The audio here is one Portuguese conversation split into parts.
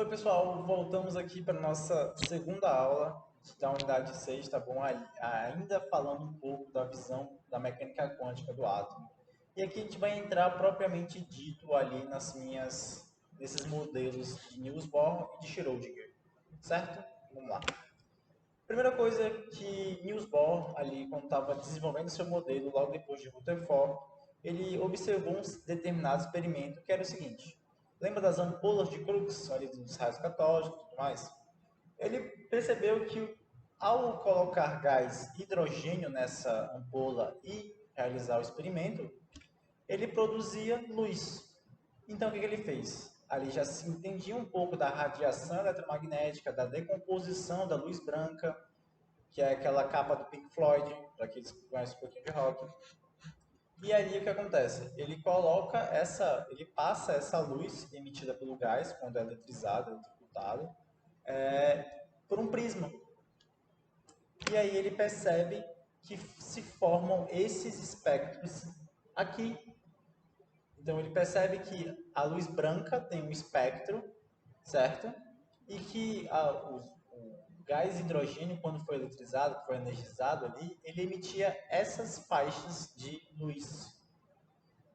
Oi, pessoal, voltamos aqui para a nossa segunda aula da unidade 6, tá bom? Ainda falando um pouco da visão da mecânica quântica do átomo. E aqui a gente vai entrar propriamente dito ali nesses modelos de Niels Bohr e de Schrödinger, certo? Vamos lá. Primeira coisa que Niels Bohr, ali, quando estava desenvolvendo seu modelo, logo depois de Rutherford, ele observou um determinado experimento que era o seguinte: lembra das ampolas de Crookes, ali dos raios catódicos e tudo mais? Ele percebeu que ao colocar gás hidrogênio nessa ampola e realizar o experimento, ele produzia luz. Então o que ele fez? Ali já se entendia um pouco da radiação eletromagnética, da decomposição da luz branca, que é aquela capa do Pink Floyd, para aqueles que conhecem um pouquinho de rock. E aí o que acontece? Ele passa essa luz emitida pelo gás, quando é eletrizado, eletrocutado, por um prisma. E aí ele percebe que se formam esses espectros aqui. Então ele percebe que a luz branca tem um espectro, certo? E que o gás hidrogênio, quando foi eletrizado, foi energizado ali, ele emitia essas faixas de luz.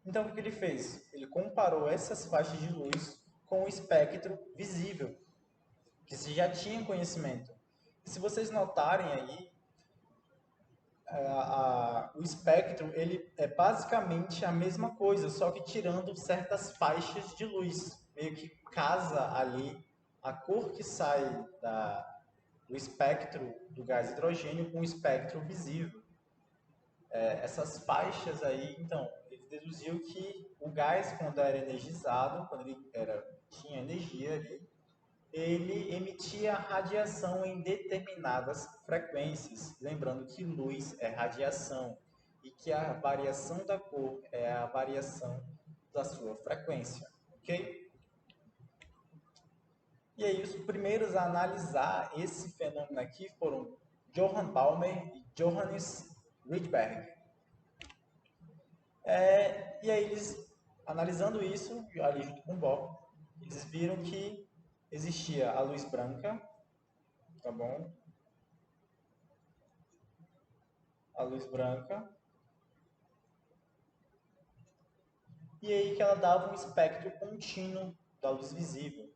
Então, o que ele fez? Ele comparou essas faixas de luz com o espectro visível, que se já tinha conhecimento. E se vocês notarem aí, o espectro ele é basicamente a mesma coisa, só que tirando certas faixas de luz. Meio que casa ali a cor que sai do espectro do gás hidrogênio com o espectro visível. Essas faixas aí, então, ele deduziu que o gás, quando era energizado, tinha energia ali, ele emitia radiação em determinadas frequências. Lembrando que luz é radiação e que a variação da cor é a variação da sua frequência, ok? E aí, os primeiros a analisar esse fenômeno aqui foram Johann Balmer e Johannes Rydberg. E aí eles, analisando isso, ali junto com o Bohr, eles viram que existia a luz branca, tá bom? A luz branca. E aí que ela dava um espectro contínuo da luz visível.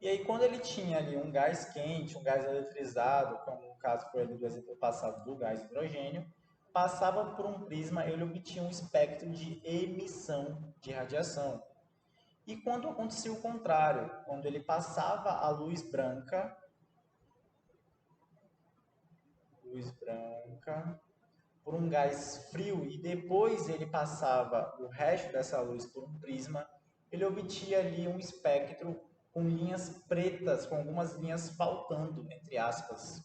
E aí quando ele tinha ali um gás quente, um gás eletrizado, como no caso foi ali do exemplo passado do gás hidrogênio, passava por um prisma, ele obtinha um espectro de emissão de radiação. E quando acontecia o contrário, quando ele passava a luz branca, por um gás frio e depois ele passava o resto dessa luz por um prisma, ele obtinha ali um espectro com linhas pretas, com algumas linhas faltando, entre aspas.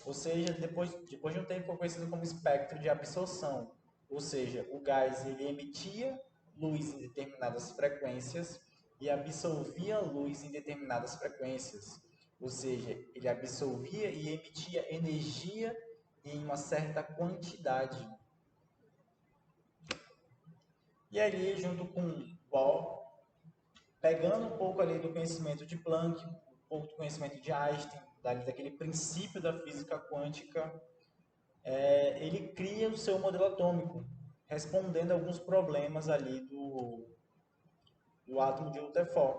Ou seja, depois de um tempo foi conhecido como espectro de absorção. Ou seja, o gás ele emitia luz em determinadas frequências e absorvia luz em determinadas frequências. Ou seja, ele absorvia e emitia energia em uma certa quantidade. E ali, junto com Bohr, pegando um pouco ali do conhecimento de Planck, um pouco do conhecimento de Einstein, daquele princípio da física quântica, ele cria o seu modelo atômico, respondendo a alguns problemas ali do átomo de Rutherford.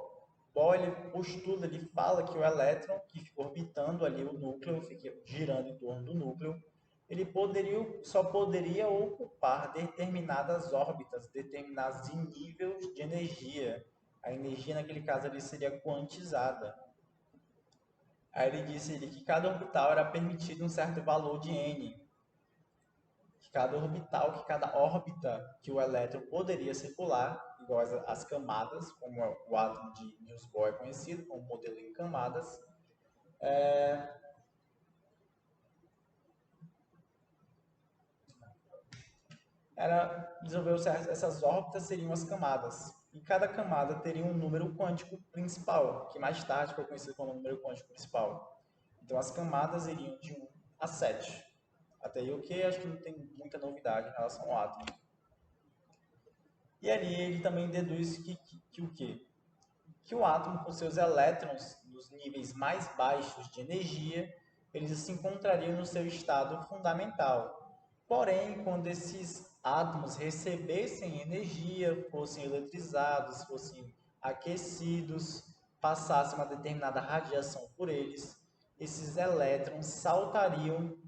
Bohr ele postula, ele fala que o elétron que fica orbitando ali o núcleo, fica girando em torno do núcleo, só poderia ocupar determinadas órbitas, determinados níveis de energia. A energia naquele caso ali seria quantizada. Aí ele disse que cada orbital era permitido um certo valor de n, que cada órbita que o elétron poderia circular, igual às camadas, como o átomo de Niels Bohr é conhecido como modelo em camadas, resolveu essas órbitas seriam as camadas. E cada camada teria um número quântico principal, que mais tarde foi conhecido como número quântico principal. Então as camadas iriam de 1 a 7. Até aí o que acho que não tem muita novidade em relação ao átomo. E ali ele também deduz que o quê? que o átomo, com seus elétrons nos níveis mais baixos de energia, eles se encontrariam no seu estado fundamental. Porém, quando esses átomos recebessem energia, fossem eletrizados, fossem aquecidos, passasse uma determinada radiação por eles, esses elétrons saltariam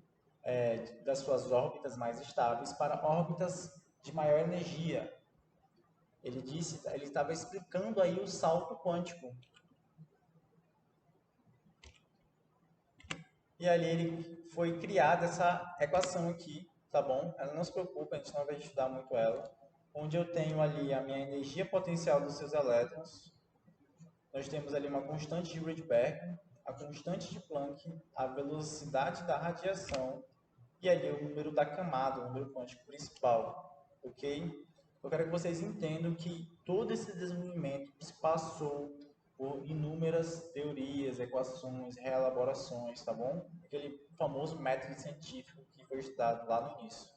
das suas órbitas mais estáveis para órbitas de maior energia. Ele estava explicando aí o salto quântico. E ali ele foi criada essa equação aqui, tá bom? Ela não se preocupa, a gente não vai estudar muito ela. Onde eu tenho ali a minha energia potencial dos seus elétrons, nós temos ali uma constante de Rydberg, a constante de Planck, a velocidade da radiação e ali o número da camada, o número quântico principal, ok? Eu quero que vocês entendam que todo esse desenvolvimento se passou por inúmeras teorias, equações, reelaborações, tá bom? Aquele famoso método científico que foi estudado lá no início.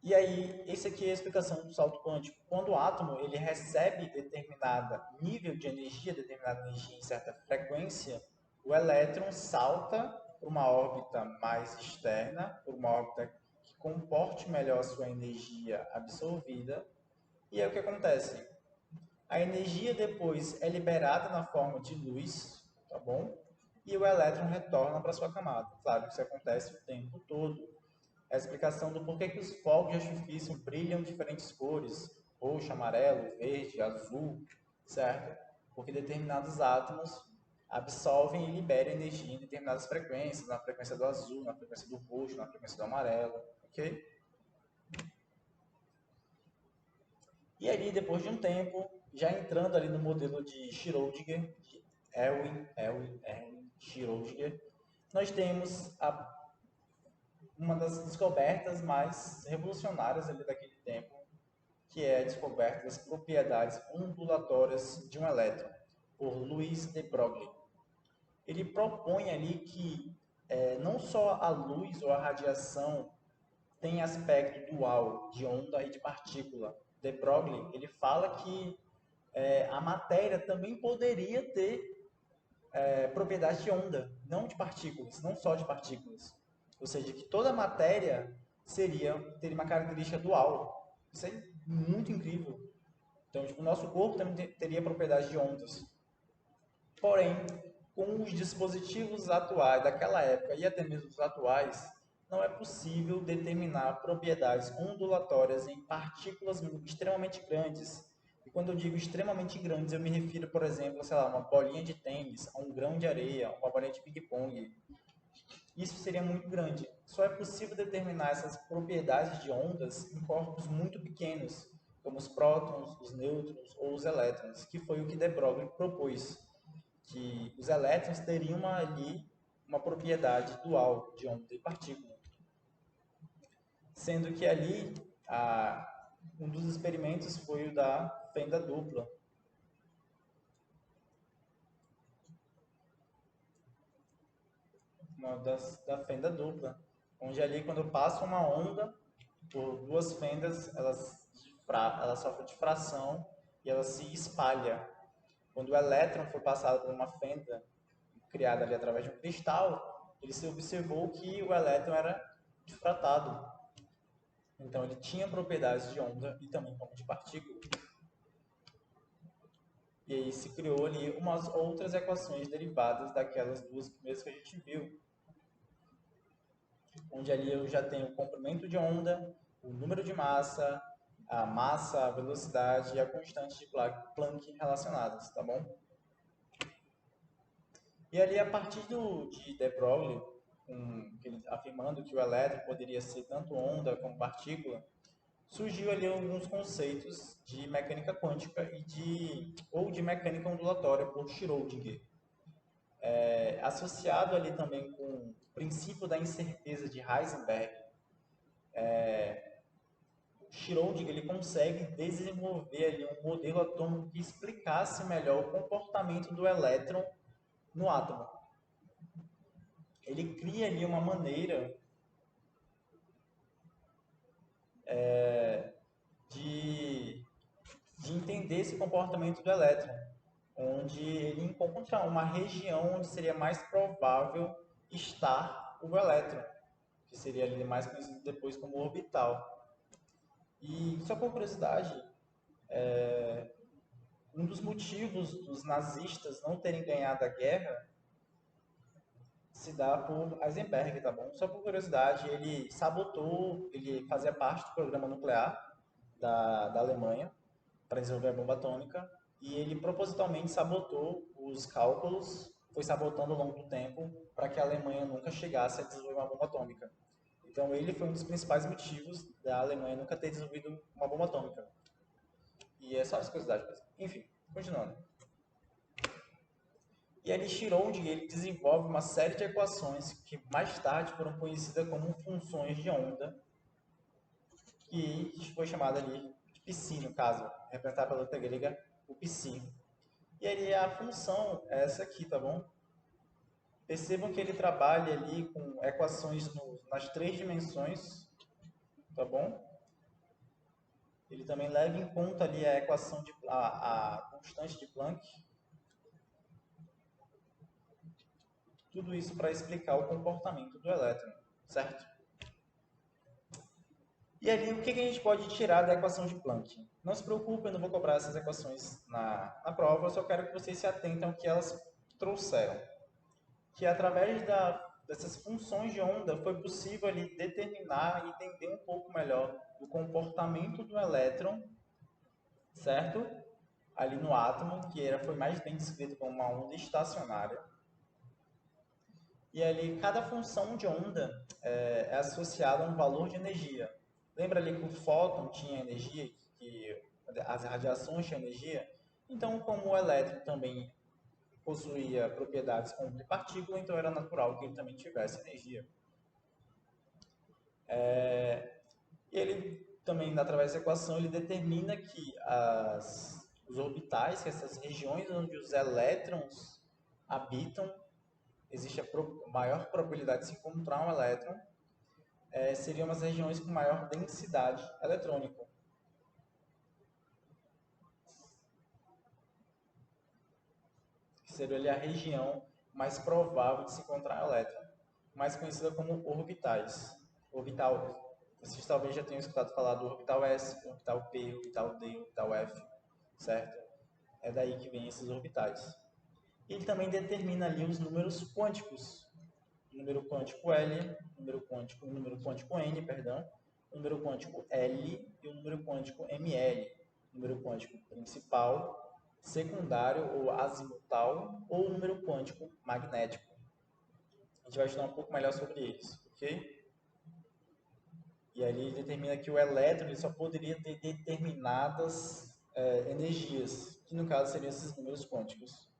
E aí, esse aqui é a explicação do salto quântico. Quando o átomo ele recebe determinado nível de energia, determinada energia em certa frequência, o elétron salta para uma órbita mais externa, para uma órbita que comporte melhor a sua energia absorvida. E aí o que acontece? A energia depois é liberada na forma de luz, tá bom? E o elétron retorna para sua camada. Claro que isso acontece o tempo todo. É a explicação do porquê que os fogos de artifício brilham diferentes cores, roxo, amarelo, verde, azul, certo? Porque determinados átomos absorvem e liberam energia em determinadas frequências, na frequência do azul, na frequência do roxo, na frequência do amarelo, ok? E ali, depois de um tempo, já entrando ali no modelo de Schrödinger, de Erwin Schrödinger, nós temos uma das descobertas mais revolucionárias ali daquele tempo, que é a descoberta das propriedades ondulatórias de um elétron, por Louis de Broglie. Ele propõe ali que não só a luz ou a radiação tem aspecto dual de onda e de partícula. De Broglie, ele fala que a matéria também poderia ter propriedades de onda, não de partículas, não só de partículas. Ou seja, que toda matéria teria uma característica dual. Isso é muito incrível. Então, tipo, o nosso corpo também teria propriedades de ondas. Porém, com os dispositivos atuais daquela época e até mesmo os atuais, não é possível determinar propriedades ondulatórias em partículas extremamente grandes. E quando eu digo extremamente grandes, eu me refiro, por exemplo, sei lá, uma bolinha de tênis, a um grão de areia, uma bolinha de ping-pong. Isso seria muito grande. Só é possível determinar essas propriedades de ondas em corpos muito pequenos, como os prótons, os nêutrons ou os elétrons, que foi o que de Broglie propôs, que os elétrons teriam ali uma propriedade dual de onda e partícula. Sendo que ali, um dos experimentos foi o da fenda dupla. Da fenda dupla, onde ali quando passa uma onda por duas fendas, ela sofre difração e ela se espalha. Quando o elétron foi passado por uma fenda criada ali através de um cristal, ele se observou que o elétron era difratado. Então ele tinha propriedades de onda e também como de partícula. E aí se criou ali umas outras equações derivadas daquelas duas primeiras que a gente viu, onde ali eu já tenho o comprimento de onda, o número de massa, a velocidade e a constante de Planck relacionadas, tá bom? E ali a partir de De Broglie, afirmando que o elétron poderia ser tanto onda como partícula, surgiu ali alguns conceitos de mecânica quântica ou de mecânica ondulatória por Schrödinger. Associado ali também com o princípio da incerteza de Heisenberg, Schrödinger ele consegue desenvolver ali um modelo atômico que explicasse melhor o comportamento do elétron no átomo. Ele cria ali uma maneira de de entender esse comportamento do elétron, onde ele encontra uma região onde seria mais provável estar o elétron, que seria ali mais conhecido depois como orbital. E só por curiosidade, um dos motivos dos nazistas não terem ganhado a guerra se dá por Heisenberg, tá bom? Só por curiosidade, ele sabotou, ele fazia parte do programa nuclear da Alemanha para desenvolver a bomba atômica e ele propositalmente sabotou os cálculos, foi sabotando ao longo do tempo para que a Alemanha nunca chegasse a desenvolver uma bomba atômica. Então ele foi um dos principais motivos da Alemanha nunca ter desenvolvido uma bomba atômica. E é só essa curiosidade. Enfim, continuando. E ali Schrödinger ele desenvolve uma série de equações que mais tarde foram conhecidas como funções de onda, que foi chamada ali de psi, no caso, representada pela letra grega, o psi. E ali a função é essa aqui, tá bom? Percebam que ele trabalha ali com equações nas 3 dimensões, tá bom? Ele também leva em conta ali a equação a constante de Planck. Tudo isso para explicar o comportamento do elétron, certo? E ali, o que a gente pode tirar da equação de Planck? Não se preocupe, eu não vou cobrar essas equações na prova, eu só quero que vocês se atentem ao que elas trouxeram. Que através dessas funções de onda foi possível ali determinar e entender um pouco melhor o comportamento do elétron, certo? Ali no átomo, que foi mais bem descrito como uma onda estacionária. E ali cada função de onda é associada a um valor de energia. Lembra ali que o fóton tinha energia, que as radiações tinham energia? Então, como o elétron também possuía propriedades como de partícula, então era natural que ele também tivesse energia. E ele também, através dessa equação, ele determina que os orbitais, que essas regiões onde os elétrons habitam, existe a maior probabilidade de se encontrar um elétron, seriam as regiões com maior densidade eletrônica. Que seria ali a região mais provável de se encontrar elétron, mais conhecida como orbitais. Orbital, vocês talvez já tenham escutado falar do orbital S, orbital P, orbital D, orbital F, certo? É daí que vem esses orbitais. Ele também determina ali os números quânticos. O número quântico L, o número quântico N, perdão, o número quântico L e o número quântico ML. O número quântico principal, secundário ou azimutal, ou o número quântico magnético. A gente vai estudar um pouco melhor sobre eles, ok? E ali ele determina que o elétron ele só poderia ter determinadas energias, que no caso seriam esses números quânticos.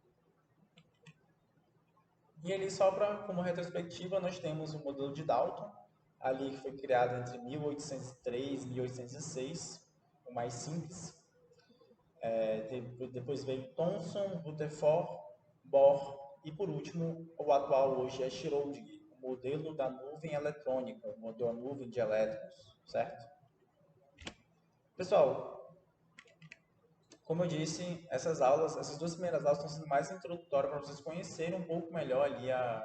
E ali, só como retrospectiva, nós temos o modelo de Dalton, ali que foi criado entre 1803 e 1806, o mais simples. Depois veio Thomson, Rutherford, Bohr e, por último, o atual hoje é Schrödinger, o modelo da nuvem eletrônica, o modelo da nuvem de elétrons, certo? Pessoal, como eu disse, essas 2 primeiras aulas estão sendo mais introdutórias para vocês conhecerem um pouco melhor ali a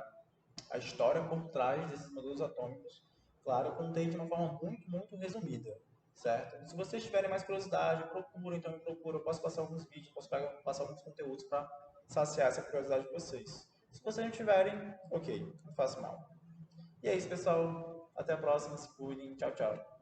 história por trás desses modelos atômicos. Claro, eu contei de uma forma muito, muito resumida, certo? Se vocês tiverem mais curiosidade, procura, então me procura. Eu posso passar alguns vídeos, posso passar alguns conteúdos para saciar essa curiosidade de vocês. Se vocês não tiverem, ok, não faço mal. E é isso, pessoal. Até a próxima, se cuidem. Tchau, tchau.